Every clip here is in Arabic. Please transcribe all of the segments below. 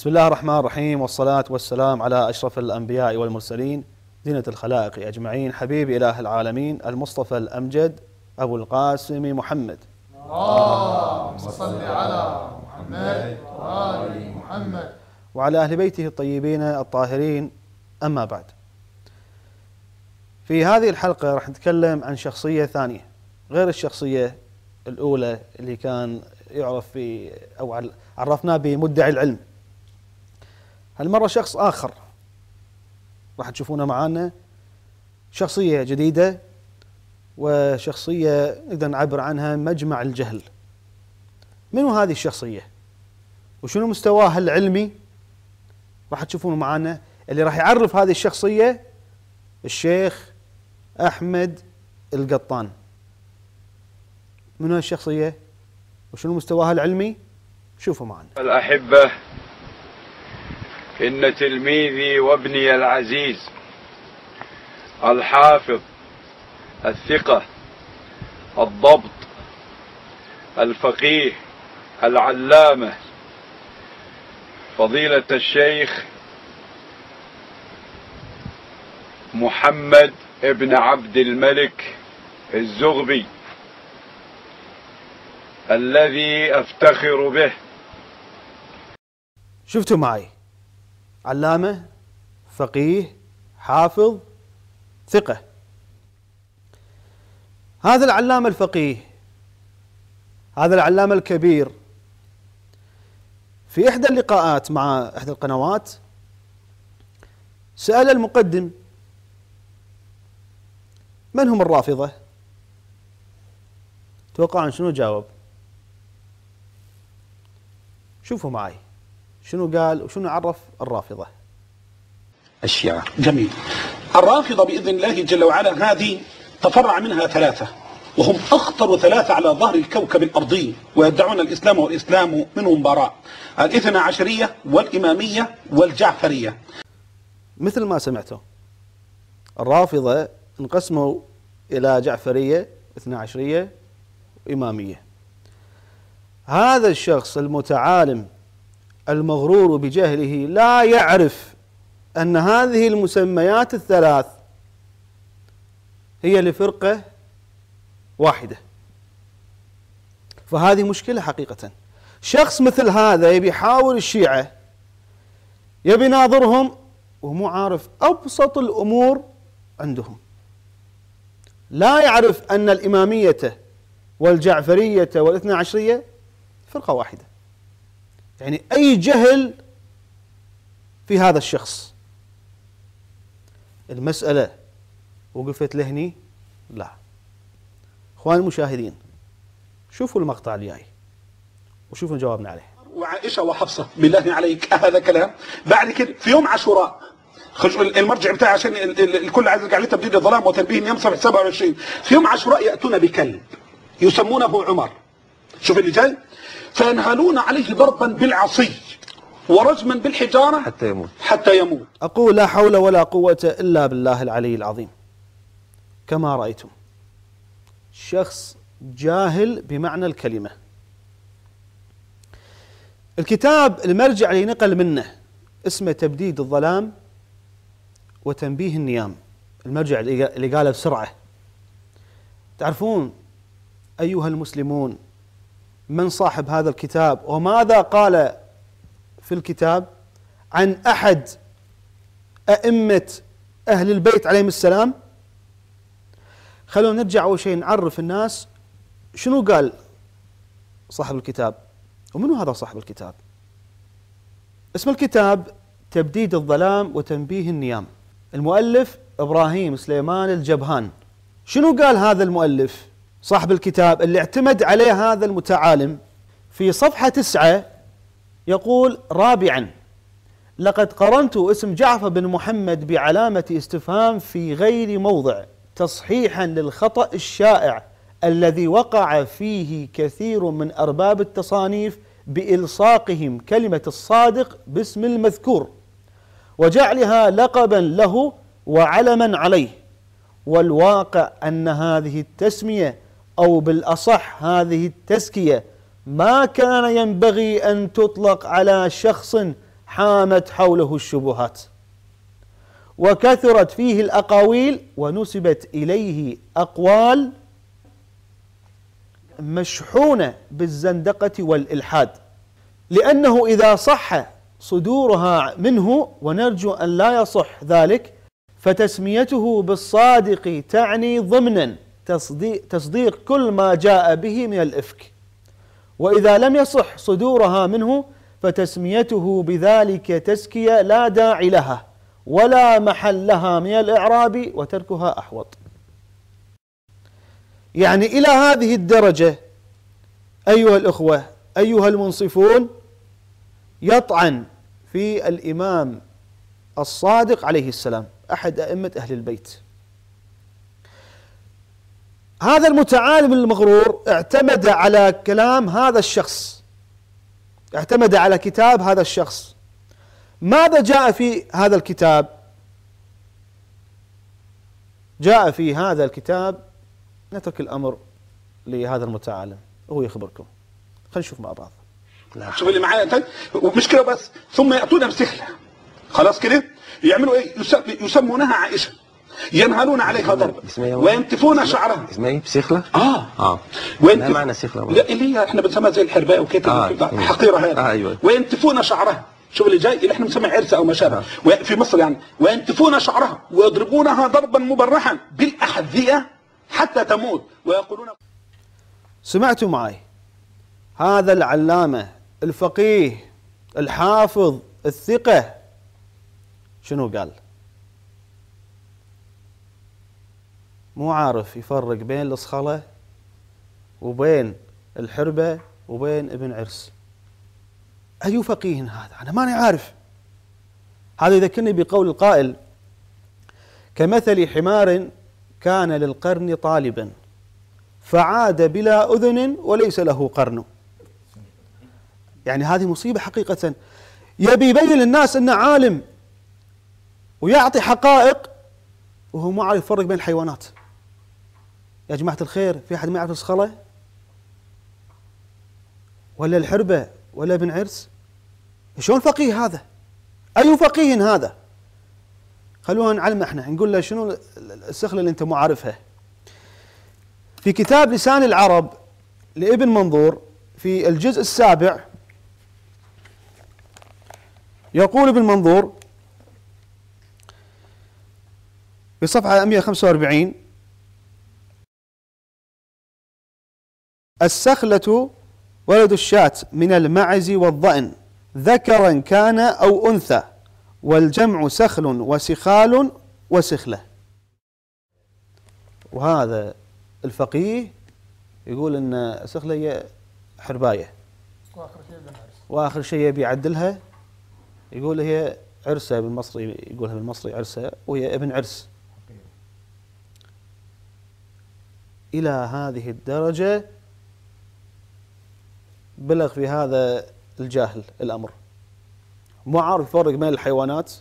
بسم الله الرحمن الرحيم، والصلاة والسلام على أشرف الأنبياء والمرسلين زينة الخلائق أجمعين، حبيب إله العالمين المصطفى الأمجد أبو القاسم محمد. اللهم صل على محمد وآل محمد وعلى أهل بيته الطيبين الطاهرين. أما بعد، في هذه الحلقة راح نتكلم عن شخصية ثانية غير الشخصية الأولى اللي كان يعرف في أو عرفناه بمدعي العلم. هالمرة شخص آخر راح تشوفونه معانا، شخصية جديدة وشخصية نقدر نعبر عنها مجمع الجهل. منو هذه الشخصية وشنو مستواها العلمي؟ راح تشوفونه معانا. اللي راح يعرف هذه الشخصية الشيخ أحمد القطان. منو هالشخصية وشنو مستواها العلمي؟ شوفوا معنا. الأحبة، إن تلميذي وابني العزيز الحافظ الثقة الضبط الفقيه العلامة فضيلة الشيخ محمد ابن عبد الملك الزغبي الذي أفتخر به. شفتوا معي، علامة، فقيه، حافظ، ثقة. هذا العلامة الفقيه، هذا العلامة الكبير، في إحدى اللقاءات مع إحدى القنوات سأل المقدم: من هم الرافضة؟ توقعون شنو جاوب؟ شوفوا معي شنو قال وشنو عرف الرافضة. الشيعة. جميل. الرافضة بإذن الله جل وعلا هذه تفرع منها ثلاثة، وهم أخطر ثلاثة على ظهر الكوكب الأرضي، ويدعون الإسلام والإسلام منهم براء: الاثنا عشرية والإمامية والجعفرية. مثل ما سمعتوا، الرافضة انقسموا إلى جعفرية، اثنا عشرية، وإمامية. هذا الشخص المتعالم المغرور بجهله لا يعرف أن هذه المسميات الثلاث هي لفرقة واحدة. فهذه مشكلة حقيقة. شخص مثل هذا يبي يحاول الشيعة، يبي يناظرهم ومو عارف أبسط الأمور عندهم. لا يعرف أن الإمامية والجعفرية والاثنى عشرية فرقة واحدة. يعني أي جهل في هذا الشخص. المسألة وقفت لهني؟ لا. اخوان المشاهدين، شوفوا المقطع الجاي وشوفوا جوابنا عليه. وعائشة وحفصة، بالله عليك هذا كلام؟ بعد كده في يوم عاشوراء، المرجع بتاعي عشان الكل عايز يرجع لي تبديد الظلام وتنبيه اليوم صفحة 27. في يوم عاشوراء يأتون بكلب يسمونه عمر. شوف اللي جاي: فينهلون عليه ضربا بالعصي ورجما بالحجارة حتى يموت. أقول لا حول ولا قوة إلا بالله العلي العظيم. كما رأيتم، شخص جاهل بمعنى الكلمة. الكتاب المرجع اللي نقل منه اسمه تبديد الظلام وتنبيه النيام. المرجع اللي قاله بسرعة. تعرفون أيها المسلمون من صاحب هذا الكتاب وماذا قال في الكتاب عن أحد أئمة أهل البيت عليهم السلام؟ خلونا نرجع أول شيء نعرف الناس شنو قال صاحب الكتاب ومنو هذا صاحب الكتاب. اسم الكتاب تبديد الظلام وتنبيه النيام. المؤلف إبراهيم سليمان الجبهان. شنو قال هذا المؤلف صاحب الكتاب اللي اعتمد عليه هذا المتعالم؟ في صفحة 9 يقول: رابعا، لقد قرنت اسم جعفر بن محمد بعلامة استفهام في غير موضع تصحيحا للخطأ الشائع الذي وقع فيه كثير من أرباب التصانيف بإلصاقهم كلمة الصادق باسم المذكور وجعلها لقبا له وعلما عليه، والواقع أن هذه التسمية أو بالأصح هذه التزكية ما كان ينبغي أن تطلق على شخص حامت حوله الشبهات، وكثرت فيه الأقاويل، ونسبت إليه أقوال مشحونة بالزندقة والإلحاد، لأنه إذا صح صدورها منه، ونرجو أن لا يصح ذلك، فتسميته بالصادق تعني ضمنا تصديق كل ما جاء به من الإفك، وإذا لم يصح صدورها منه فتسميته بذلك تزكية لا داعي لها ولا محل لها من الإعراب، وتركها أحوط. يعني إلى هذه الدرجة أيها الإخوة أيها المنصفون يطعن في الإمام الصادق عليه السلام أحد أئمة أهل البيت. هذا المتعالم المغرور اعتمد على كلام هذا الشخص، اعتمد على كتاب هذا الشخص. ماذا جاء في هذا الكتاب؟ جاء في هذا الكتاب، نترك الأمر لهذا المتعالم وهو يخبركم. خلينا نشوف مع بعض. شوف اللي معايا، ومش كده بس، ثم يأتون بسخلة، خلاص كده يعملوا ايه؟ يسمونها عائشة، ينهلون عليها ضربا وينتفون شعرها. اسمها ايه؟ بسخلة؟ ما معنى سخلة؟ لا اللي هي احنا بنسميها زي الحرباء وكده، حقيرة هذه. أيوة. وينتفون شعرها، شوف اللي جاي اللي احنا بنسميه عرسة او ما شابه في مصر يعني. وينتفون شعرها ويضربونها ضربا مبرحا بالأحذية حتى تموت، ويقولون. سمعتوا معي هذا العلامة الفقيه الحافظ الثقة شنو قال؟ مو عارف يفرق بين الصخلة وبين الحربة وبين ابن عرس. أي فقيه هذا؟ أنا ماني عارف. هذا يذكرني بقول القائل: كمثل حمار كان للقرن طالبا فعاد بلا أذن وليس له قرن. يعني هذه مصيبة حقيقة. يبي يبين للناس أنه عالم ويعطي حقائق وهو ما عارف يفرق بين الحيوانات. يا جماعة الخير، في أحد ما يعرف الصخلة ولا الحربة ولا ابن عرس؟ شلون فقيه هذا؟ أي فقيه هذا؟ خلونا نعلم احنا، نقول له شنو السخلة اللي انت مو عارفها. في كتاب لسان العرب لابن منظور في الجزء السابع يقول ابن منظور في صفحة 145: السخلة ولد الشاة من المعز والضأن ذكرا كان أو أنثى، والجمع سخل وسخال وسخلة. وهذا الفقيه يقول أن السخلة هي حرباية، وآخر شيء يبي يعدلها يقول هي عرسة، بالمصري يقولها بالمصري عرسة، وهي ابن عرس. إلى هذه الدرجة بلغ في هذا الجاهل الأمر. مو عارف يفرق بين الحيوانات،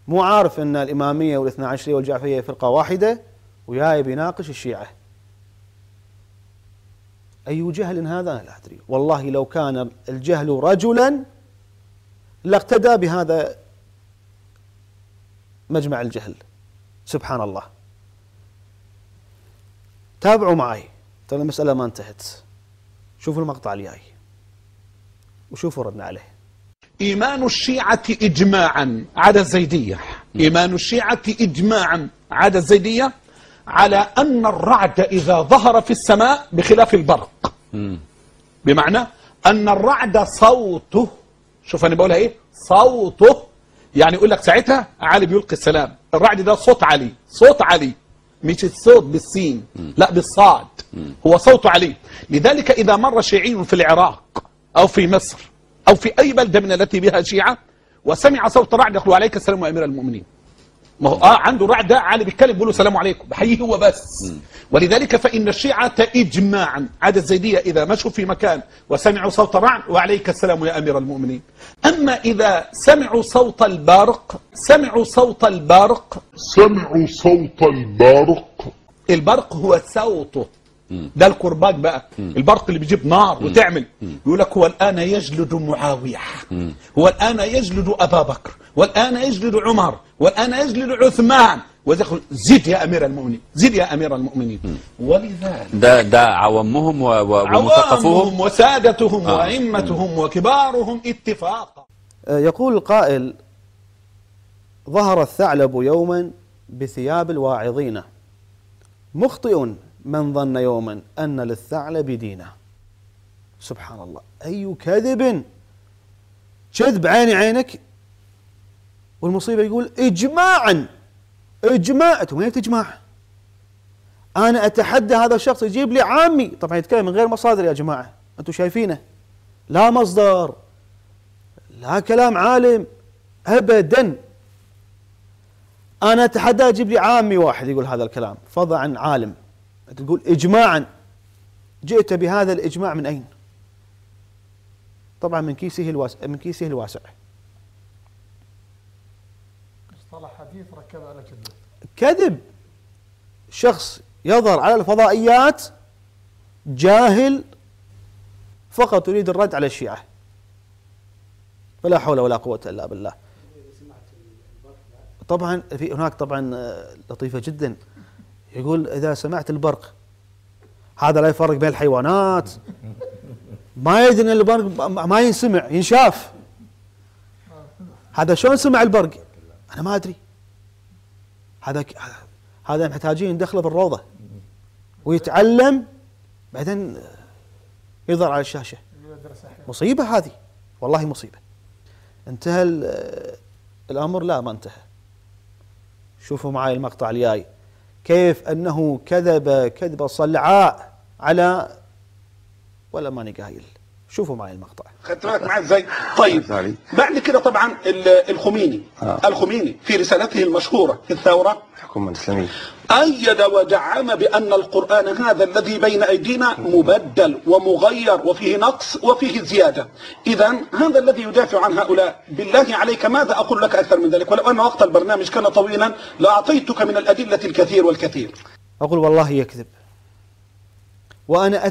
مو عارف أن الإمامية والاثنى عشرية والجعفرية فرقة واحدة، وياي بيناقش الشيعة. أي جهل هذا؟ أنا لا أدري والله. لو كان الجهل رجلا لاقتدى بهذا مجمع الجهل. سبحان الله. تابعوا معي، ترى المسألة ما انتهت. شوفوا المقطع الجاي وشوفوا ردنا عليه. إيمان الشيعة إجماعا عدا الزيدية، إيمان الشيعة إجماعا عدا الزيدية على أن الرعد إذا ظهر في السماء بخلاف البرق، بمعنى أن الرعد صوته، شوف أنا بقولها إيه؟ صوته، يعني يقول لك ساعتها علي بيلقي السلام، الرعد ده صوت علي، صوت علي، مش الصوت بالسين، لا بالصاد، هو صوت علي. لذلك إذا مر شيعي في العراق أو في مصر أو في أي بلدة من التي بها شيعة وسمع صوت رعد يقول عليك السلام يا أمير المؤمنين. ما هو عنده رعد، علي بيتكلم بيقول له السلام عليكم، بحييه هو بس. ولذلك فإن الشيعة إجماعا عدا الزيدية إذا مشوا في مكان وسمعوا صوت رعد وعليك السلام يا أمير المؤمنين. أما إذا سمعوا صوت البرق، سمعوا صوت البرق، سمعوا صوت البرق. البرق هو صوته، ده الكرباج بقى، البرق اللي بيجيب نار وتعمل. يقول لك هو الآن يجلد معاوية، هو الآن يجلد أبا بكر، والآن يجلد عمر، والآن يجلد عثمان، ويدخل زد يا أمير المؤمنين، زد يا أمير المؤمنين. ولذلك ده عوامهم ومثقفوهم عوامهم وسادتهم وأئمتهم وكبارهم اتفاقا. يقول القائل: ظهر الثعلب يوما بثياب الواعظين، مخطئ من ظن يوما أن للثعلب دينا. سبحان الله، أي كذب، كذب عيني عينك. والمصيبة يقول إجماعا، إجماع. وين تجماع؟ أنا أتحدى هذا الشخص يجيب لي عامي، طبعا يتكلم من غير مصادر يا جماعة، أنتم شايفينه، لا مصدر لا كلام عالم أبدا. أنا أتحدى يجيب لي عامي واحد يقول هذا الكلام، فضلا عن عالم. تقول إجماعا، جئت بهذا الإجماع من أين؟ طبعا من كيسه الواسع، من كيسه الواسع. مصطلح حديث ركب على كذب. كذب. شخص يظهر على الفضائيات جاهل فقط يريد الرد على الشيعة، فلا حول ولا قوة إلا بالله. طبعا في هناك طبعا لطيفة جدا، يقول إذا سمعت البرق هذا لا يفرق بين الحيوانات، ما يدري أن البرق ما ينسمع ينشاف. هذا شلون سمع البرق؟ أنا ما أدري. هذا محتاجين ندخله في الروضة ويتعلم بعدين يظهر على الشاشة. مصيبة هذه، والله مصيبة. انتهى الأمر؟ لا، ما انتهى. شوفوا معي المقطع الجاي، كيف أنه كذب كذبة صلعاء على ولا ماني قايل. شوفوا معي المقطع. خدت بالك معي ازاي؟ طيب بعد كده طبعا الخميني الخميني في رسالته المشهورة في الثورة الحكومة الإسلامية أيد ودعم بأن القرآن هذا الذي بين أيدينا مبدل ومغير وفيه نقص وفيه زيادة. إذا هذا الذي يدافع عن هؤلاء، بالله عليك ماذا أقول لك أكثر من ذلك؟ ولو أن وقت البرنامج كان طويلا لأعطيتك من الأدلة الكثير والكثير. أقول والله يكذب، وأنا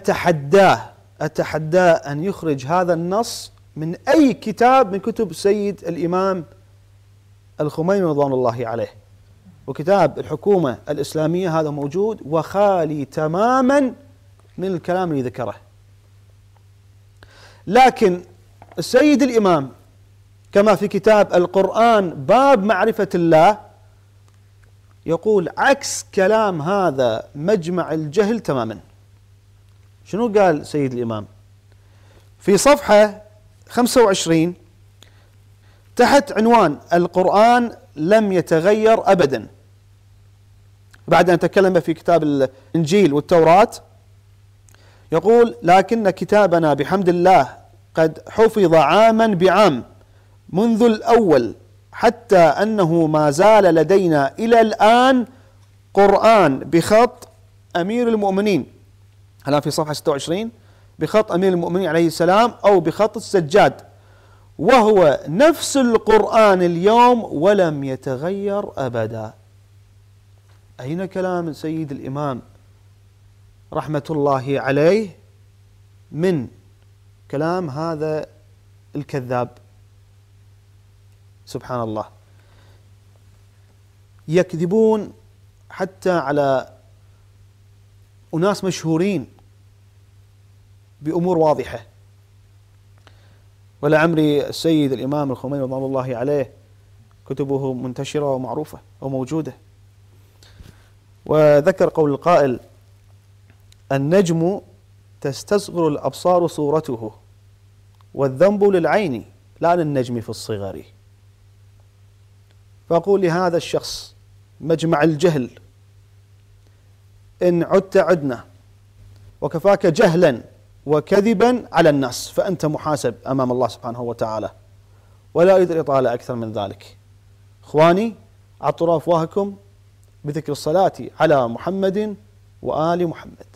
أتحداه أن يخرج هذا النص من أي كتاب من كتب سيد الإمام الخميني رضوان الله عليه. وكتاب الحكومة الإسلامية هذا موجود وخالي تماما من الكلام اللي ذكره. لكن السيد الإمام كما في كتاب القرآن باب معرفة الله يقول عكس كلام هذا مجمع الجهل تماما. شنو قال سيد الإمام؟ في صفحة 25 تحت عنوان القرآن لم يتغير أبدا، بعد أن تكلم في كتاب الإنجيل والتوراة، يقول لكن كتابنا بحمد الله قد حفظ عاما بعام منذ الأول حتى أنه ما زال لدينا إلى الآن قرآن بخط أمير المؤمنين. الآن في صفحة 26 بخط أمير المؤمنين عليه السلام أو بخط السجاد، وهو نفس القرآن اليوم ولم يتغير أبدا. أين كلام سيد الإمام رحمة الله عليه من كلام هذا الكذاب؟ سبحان الله، يكذبون حتى على أناس مشهورين بأمور واضحة. ولعمري السيد الإمام الخميني رضوان الله عليه كتبه منتشرة ومعروفة وموجودة. وذكر قول القائل النجم تستصغر الأبصار صورته والذنب للعين لا للنجم في الصغر. فأقول لهذا الشخص مجمع الجهل إن عدت عدنا، وكفاك جهلا وكذبا على الناس، فأنت محاسب أمام الله سبحانه وتعالى، ولا أريد الإطالة أكثر من ذلك. إخواني، عطروا أفواهكم بذكر الصلاة على محمد وآل محمد.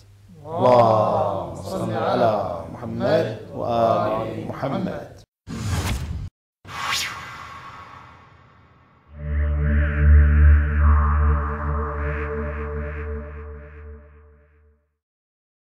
اللهم صل على محمد وآل محمد.